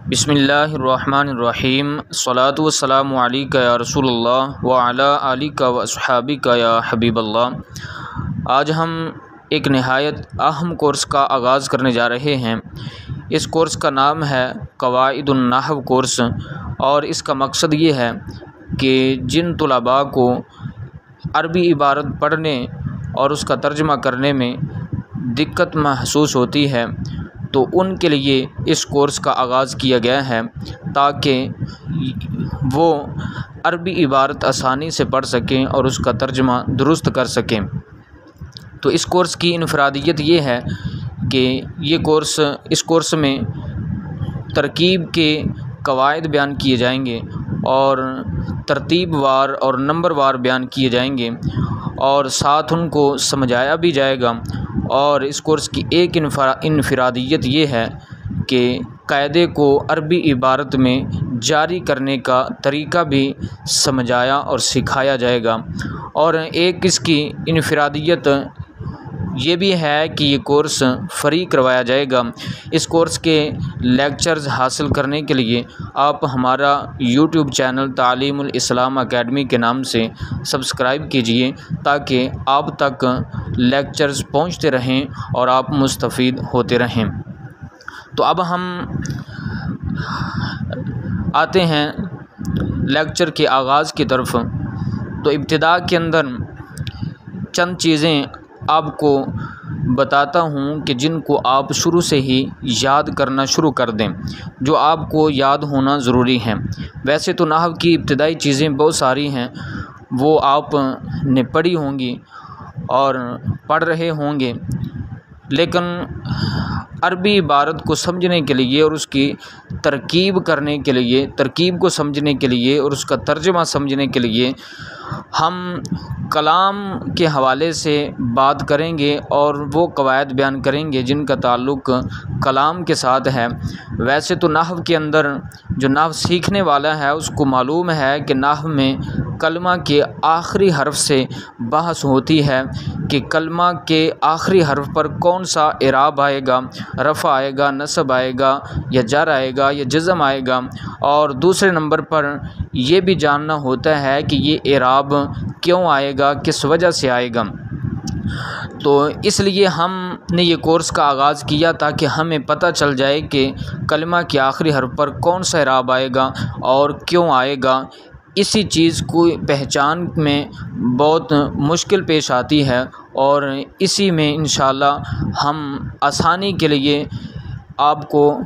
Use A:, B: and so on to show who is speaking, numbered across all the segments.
A: बिस्मिल्लाहिर्रहमानिर्रहीम सलातु वस्सलामु अलैका या रसूलल्लाह व अला आलिका व अस्हाबिका या हबीबल्लाह। आज हम एक नहायत अहम कोर्स का आगाज़ करने जा रहे हैं। इस कोर्स का नाम है क़वाइदुन नहव कोर्स और इसका मकसद ये है कि जिन तुलबा को अरबी इबारत पढ़ने और उसका तर्जुमा करने में दिक्कत महसूस होती है तो उनके लिए इस कोर्स का आगाज़ किया गया है ताकि वो अरबी इबारत आसानी से पढ़ सकें और उसका तर्जुमा दुरुस्त कर सकें। तो इस कोर्स की इनफरादियत ये है कि इस कोर्स में तरकीब के कवायद बयान किए जाएंगे और तरतीब वार और नंबर वार बयान किए जाएंगे और साथ उनको समझाया भी जाएगा। और इस कोर्स की एक इनफरादियत ये है कि कायदे को अरबी इबारत में जारी करने का तरीका भी समझाया और सिखाया जाएगा। और एक इसकी इनफरादियत ये भी है कि ये कोर्स फ्री करवाया जाएगा। इस कोर्स के लेक्चर्स हासिल करने के लिए आप हमारा यूट्यूब चैनल तालीमुल इस्लाम अकेडमी के नाम से सब्सक्राइब कीजिए ताकि आप तक लेक्चर्स पहुंचते रहें और आप मुस्तफ़ीद होते रहें। तो अब हम आते हैं लेक्चर के आगाज़ की तरफ। तो इब्तिदा के अंदर चंद चीज़ें आपको बताता हूँ कि जिनको आप शुरू से ही याद करना शुरू कर दें, जो आपको याद होना ज़रूरी है। वैसे तो नहव की इब्तिदाई चीज़ें बहुत सारी हैं, वो आपने पढ़ी होंगी और पढ़ रहे होंगे, लेकिन अरबी इबारत को समझने के लिए और उसकी तरकीब करने के लिए, तरकीब को समझने के लिए और उसका तर्जुमा समझने के लिए हम कलाम के हवाले से बात करेंगे और वो कवायद बयान करेंगे जिनका ताल्लुक़ कलाम के साथ है। वैसे तो नहव के अंदर जो नहव सीखने वाला है उसको मालूम है कि नहव में कलमा के आखिरी हर्फ से बहस होती है कि कलमा के आखिरी हर्फ पर कौन सा इराब आएगा, रफ़ा आएगा, नस्ब आएगा या जर आएगा या जज़म आएगा। और दूसरे नंबर पर यह भी जानना होता है कि ये इराब क्यों आएगा, किस वजह से आएगा। तो इसलिए हमने ये कोर्स का आगाज़ किया ताकि हमें पता चल जाए कि कलमा के आखिरी हर्फ पर कौन सा इराब आएगा और क्यों आएगा। इसी चीज़ को पहचान में बहुत मुश्किल पेश आती है और इसी में इंशाअल्लाह हम आसानी के लिए आपको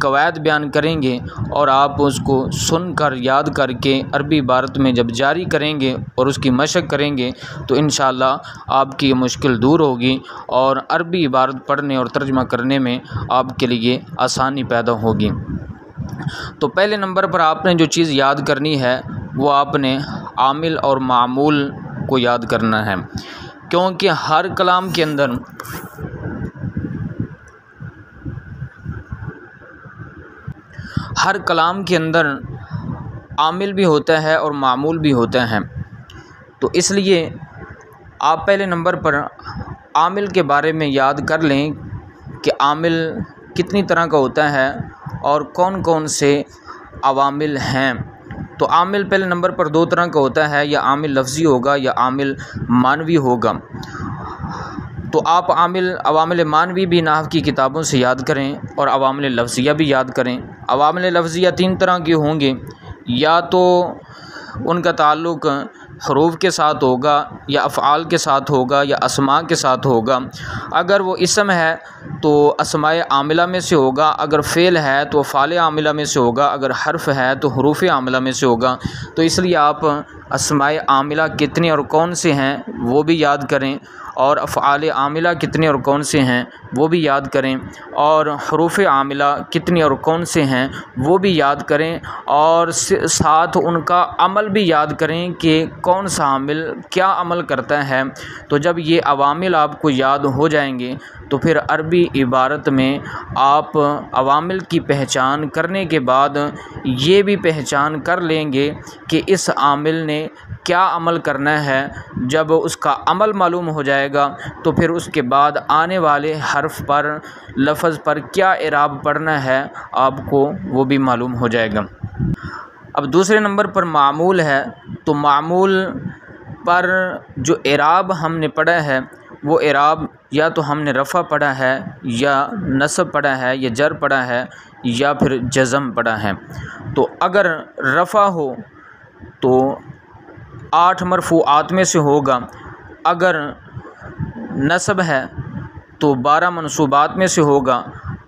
A: कवायद बयान करेंगे और आप उसको सुनकर याद करके अरबी इबारत में जब जारी करेंगे और उसकी मशक करेंगे तो इंशाअल्लाह आपकी ये मुश्किल दूर होगी और अरबी इबारत पढ़ने और तर्जुमा करने में आपके लिए आसानी पैदा होगी। तो पहले नंबर पर आपने जो चीज़ याद करनी है वो आपने आमिल और मामूल को याद करना है, क्योंकि हर कलाम के अंदर आमिल भी होता है और मामूल भी होता है। तो इसलिए आप पहले नंबर पर आमिल के बारे में याद कर लें कि आमिल कितनी तरह का होता है और कौन कौन से अवामिल हैं। तो आमिल पहले नंबर पर दो तरह का होता है, या आमिल लफ्ज़ी होगा या आमिल मानवी होगा। तो आप अवामिल मानवी भी नहव की किताबों से याद करें और अवामिल लफ्ज़िया भी याद करें। अवामिल लफ्ज़िया तीन तरह के होंगे, या तो उनका ताल्लुक़ हरूफ के साथ होगा या अफ़आल के साथ होगा या अस्मा के साथ होगा। अगर वो इसम है तो अस्माए आमिला में से होगा, अगर फ़ेल है तो फ़ाले आमिला में से होगा, अगर हर्फ है तो हरूफ आमिला में से होगा। तो इसलिए आप अस्माए आमिला कितने और कौन से हैं वो भी याद करें और अफ़आल आमिला कितने और कौन से हैं वो भी याद करें और हरूफ आमिला कितने और कौन से हैं वो भी याद करें और साथ उनका अमल भी याद करें कि कौन सा आमिल क्या अमल करता है। तो जब ये अवामिल आपको याद हो जाएंगे तो फिर अरबी इबारत में आप अवामिल की पहचान करने के बाद ये भी पहचान कर लेंगे कि इस आमिल ने क्या अमल करना है। जब उसका अमल मालूम हो जाएगा तो फिर उसके बाद आने वाले हर्फ पर, लफ्ज़ पर क्या इराब पढ़ना है आपको वो भी मालूम हो जाएगा। अब दूसरे नंबर पर मामूल है, तो मामूल पर जो इराब हमने पढ़ा है वो इराब या तो हमने रफ़ा पढ़ा है या नस्ब पढ़ा है या जर पढ़ा है या फिर जज़म पढ़ा है। तो अगर रफ़ा हो तो 8 मरफ़ूआत में से होगा, अगर नस्ब है तो 12 मनसूबात में से होगा,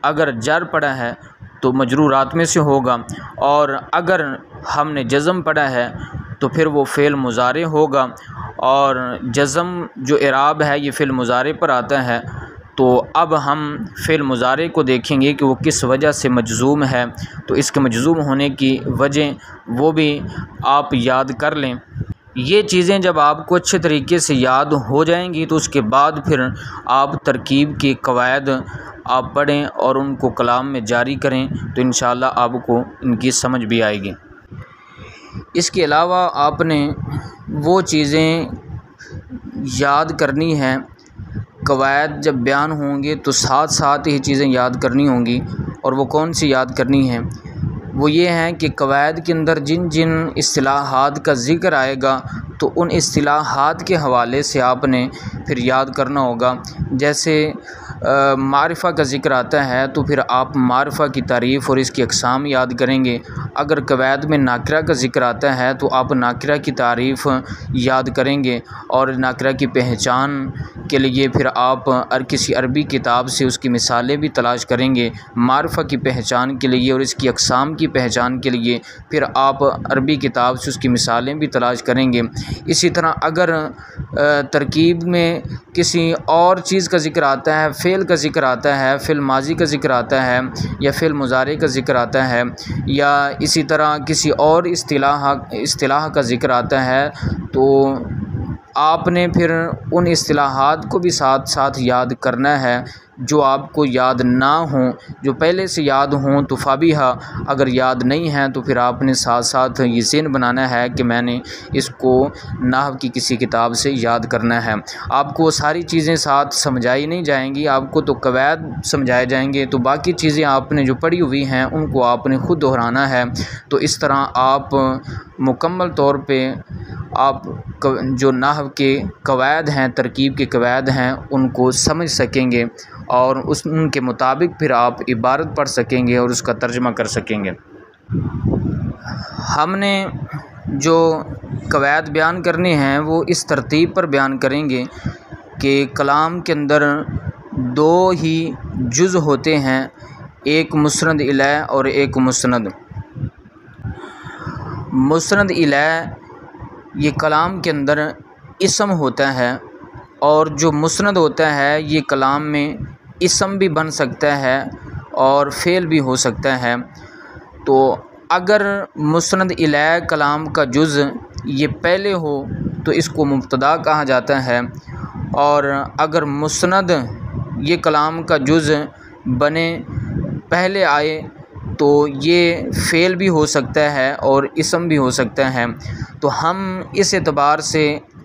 A: अगर जर पढ़ा है तो मजरूरात में से होगा, और अगर हमने जज़म पढ़ा है तो फिर वो फ़ेल मुज़ारे होगा। और जज़म जो इराब है ये फ़ेल मुज़ारे पर आता है। तो अब हम फ़ेल मुज़ारे को देखेंगे कि वो किस वजह से मजज़ूम है। तो इसके मजज़ूम होने की वजह वो भी आप याद कर लें। ये चीज़ें जब आपको अच्छे तरीके से याद हो जाएंगी तो उसके बाद फिर आप तरकीब के कवायद आप पढ़ें और उनको कलाम में जारी करें, तो इंशाअल्लाह आपको इनकी समझ भी आएगी। इसके अलावा आपने वो चीज़ें याद करनी हैं, कवायद जब बयान होंगे तो साथ साथ ही चीज़ें याद करनी होंगी। और वो कौन सी याद करनी है, वो ये हैं कि कवायद के अंदर जिन जिन इस्तिलाहात का ज़िक्र आएगा तो उन इस्तिलाहात के हवाले से आपने फिर याद करना होगा। जैसे मारिफ़ा का ज़िक्र आता है तो फिर आप मारिफ़ा की तारीफ़ और इसकी अक़साम याद करेंगे। अगर कवायद में नाकिरा का ज़िक्र आता है तो आप नाकिरा की तारीफ़ याद करेंगे और नाकिरा की पहचान के लिए फिर आप किसी अरबी किताब से उसकी मिसालें भी तलाश करेंगे। मारिफ़ा की पहचान के लिए और इसकी अक़साम की पहचान के लिए फिर आप अरबी किताब से उसकी मिसालें भी तलाश करेंगे। इसी तरह अगर तरकीब में किसी और चीज़ का ज़िक्र आता है, फ़ेल का ज़िक्र आता है, फ़ेल माजी का ज़िक्र आता है या फ़ेल मुज़ारे का ज़िक्र आता है या इसी तरह किसी और इस्तिलाह का ज़िक्र आता है, तो आपने फिर उन इस्तिलाहात को भी साथ साथ याद करना है। जो आपको याद ना हों, जो पहले से याद हों तो फ़ाबिहा, अगर याद नहीं हैं तो फिर आपने साथ साथ ये ज़हन बनाना है कि मैंने इसको नाहव की किसी किताब से याद करना है। आपको सारी चीज़ें साथ समझाई नहीं जाएंगी, आपको तो कवायद समझाए जाएंगे, तो बाकी चीज़ें आपने जो पढ़ी हुई हैं उनको आपने ख़ुद दोहराना है। तो इस तरह आप मुकम्मल तौर पे आप जो नाहव के कवायद हैं, तरकीब के कवायद हैं, उनको समझ सकेंगे और उनके मुताबिक फिर आप इबारत पढ़ सकेंगे और उसका तर्जुमा कर सकेंगे। हमने जो कवायद बयान करने हैं वो इस तरतीब पर बयान करेंगे कि कलाम के अंदर दो ही जुज़ होते हैं, एक मुस्नद इलैह और एक मुस्नद। मुस्नद इलैह ये कलाम के अंदर इसम होता है और जो मुस्नद होता है ये कलाम में इसम भी बन सकता है और फ़ेल भी हो सकता है। तो अगर मुस्नद इलैह कलाम का जुज़ ये पहले हो तो इसको मुब्तदा कहा जाता है, और अगर मुस्नद ये कलाम का जुज़ बने पहले आए तो ये फ़ेल भी हो सकता है और इसम भी हो सकता है। तो हम इस एतबार से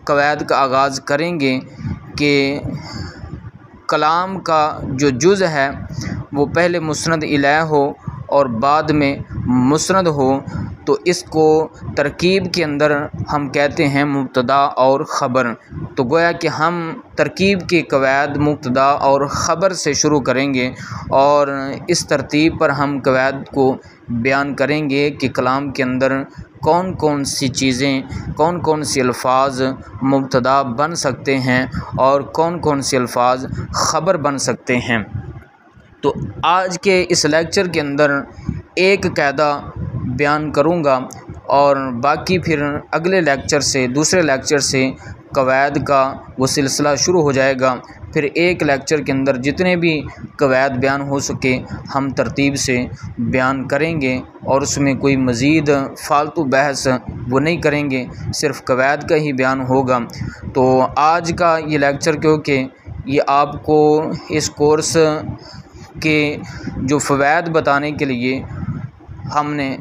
A: कवायद का आगाज़ करेंगे कि कलाम का जो जुज़ है वो पहले मुस्नद इलैह हो और बाद में मुस्नद हो, तो इसको तरकीब के अंदर हम कहते हैं मुब्तदा और ख़बर। तो गोया कि हम तरकीब के कवायद मुब्तदा और ख़बर से शुरू करेंगे और इस तरतीब पर हम कवायद को बयान करेंगे कि कलाम के अंदर कौन कौन सी चीज़ें, कौन कौन से अल्फाज मुब्तदा बन सकते हैं और कौन कौन से अल्फाज ख़बर बन सकते हैं। तो आज के इस लेक्चर के अंदर एक कायदा बयान करूँगा और बाकी फिर अगले लेक्चर से, दूसरे लेक्चर से कवायद का वो सिलसिला शुरू हो जाएगा। फिर एक लेक्चर के अंदर जितने भी कवायद बयान हो सके हम तरतीब से बयान करेंगे और उसमें कोई मज़ीद फ़ालतू बहस वो नहीं करेंगे, सिर्फ़ कवायद का ही बयान होगा। तो आज का ये लेक्चर क्योंकि ये आपको इस कोर्स के जो फ़वायद बताने के लिए हमने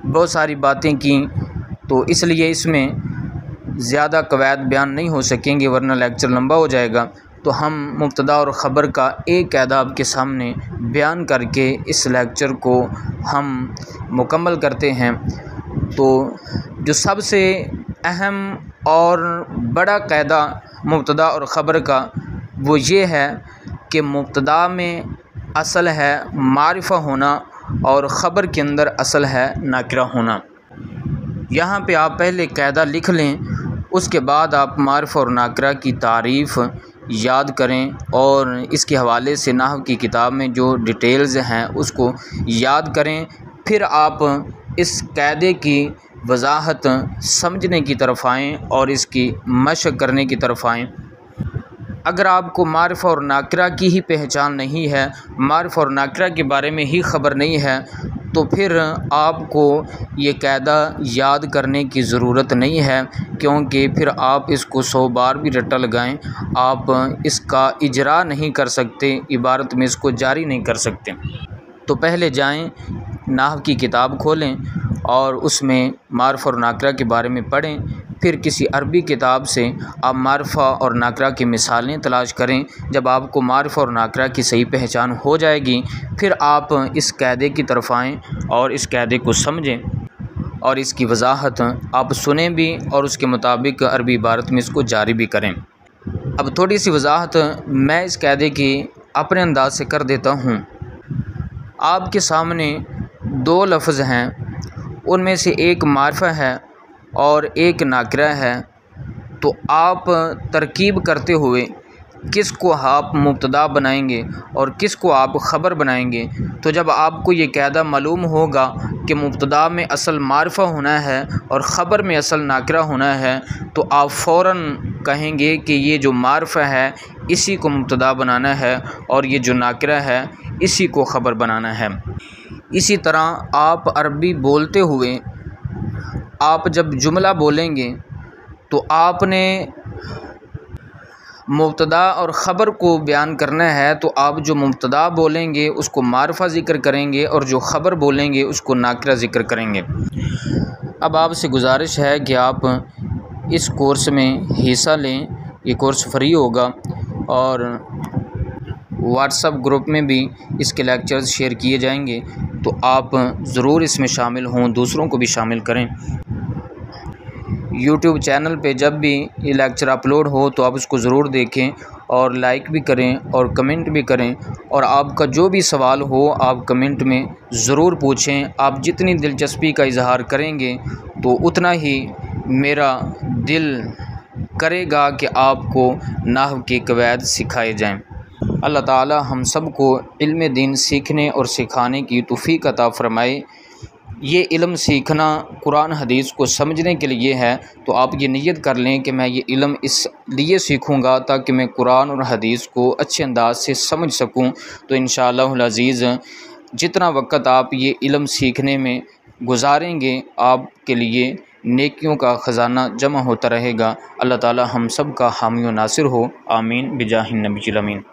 A: बहुत सारी बातें की, तो इसलिए इसमें ज़्यादा कवायद बयान नहीं हो सकेंगे वरना लेक्चर लंबा हो जाएगा। तो हम मुब्तदा और ख़बर का एक कायदा आपके सामने बयान करके इस लेक्चर को हम मुकम्मल करते हैं। तो जो सबसे अहम और बड़ा कायदा मुब्तदा और ख़बर का वो ये है कि मुब्तदा में असल है मारिफ़ा होना और ख़बर के अंदर असल है नाकिरा होना। यहाँ पे आप पहले कायदा लिख लें, उसके बाद आप मारिफ़ा और नाकिरा की तारीफ़ याद करें और इसके हवाले से नाहव की किताब में जो डिटेल्स हैं उसको याद करें। फिर आप इस कायदे की वजाहत समझने की तरफ आएँ और इसकी मशक़ करने की तरफ आएँ। अगर आपको मारिफ़ा और नाकिरा की ही पहचान नहीं है, मारिफ़ा और नाकिरा के बारे में ही ख़बर नहीं है, तो फिर आपको ये कायदा याद करने की ज़रूरत नहीं है, क्योंकि फिर आप इसको 100 बार भी रट्टा लगाएं, आप इसका इजरा नहीं कर सकते, इबारत में इसको जारी नहीं कर सकते। तो पहले जाएं, नाहव की किताब खोलें और उसमें मारिफ़ा और नाकिरा के बारे में पढ़ें। फिर किसी अरबी किताब से आप मारिफ़ा और नाकिरा की मिसालें तलाश करें। जब आपको मारिफ़ा और नाकिरा की सही पहचान हो जाएगी, फिर आप इस कायदे की तरफ आएँ और इस कायदे को समझें और इसकी वजाहत आप सुनें भी और उसके मुताबिक अरबी इबारत में इसको जारी भी करें। अब थोड़ी सी वजाहत मैं इस कायदे की अपने अंदाज से कर देता हूँ। आपके सामने 2 लफ्ज़ हैं, उनमें से एक मारिफ़ा है और एक नाकिरा है। तो आप तरकीब करते हुए किस को आप मुब्तदा बनाएंगे और किस को आप ख़बर बनाएंगे। तो जब आपको ये कायदा मालूम होगा कि मुब्तदा में असल मारिफ़ा होना है और ख़बर में असल नाकिरा होना है, तो आप फ़ौरन कहेंगे कि ये जो मारिफ़ा है इसी को मुब्तदा बनाना है और ये जो नाकिरा है इसी को ख़बर बनाना है। इसी तरह आप अरबी बोलते हुए आप जब जुमला बोलेंगे तो आपने मुब्तदा और ख़बर को बयान करना है, तो आप जो मुब्तदा बोलेंगे उसको मारिफ़ा ज़िक्र करेंगे और जो ख़बर बोलेंगे उसको नाकिरा ज़िक्र करेंगे। अब आपसे गुजारिश है कि आप इस कोर्स में हिस्सा लें। ये कोर्स फ्री होगा और व्हाट्सएप ग्रुप में भी इसके लेक्चर्स शेयर किए जाएंगे, तो आप ज़रूर इसमें शामिल हों, दूसरों को भी शामिल करें। यूट्यूब चैनल पे जब भी ये लेक्चर अपलोड हो तो आप उसको ज़रूर देखें और लाइक भी करें और कमेंट भी करें, और आपका जो भी सवाल हो आप कमेंट में ज़रूर पूछें। आप जितनी दिलचस्पी का इजहार करेंगे तो उतना ही मेरा दिल करेगा कि आपको नाहव के कवायद सिखाए जाएं। अल्लाह ताला हम सब को इल्म दीन सीखने और सिखाने की तौफीक अता फ़रमाए। ये इल्म सीखना कुरान हदीस को समझने के लिए है, तो आप ये नियत कर लें कि मैं ये इल्म इसलिए सीखूँगा ताकि मैं कुरान और हदीस को अच्छे अंदाज से समझ सकूँ। तो इंशाअल्लाहुल अज़ीज़ जितना वक़्त आप ये इल्म सीखने में गुजारेंगे, आपके लिए नेकियों का ख़जाना जमा होता रहेगा। अल्लाह ताला हम सब का हामी व नासिर हो। आमीन बिजाहिन नबील अमीन।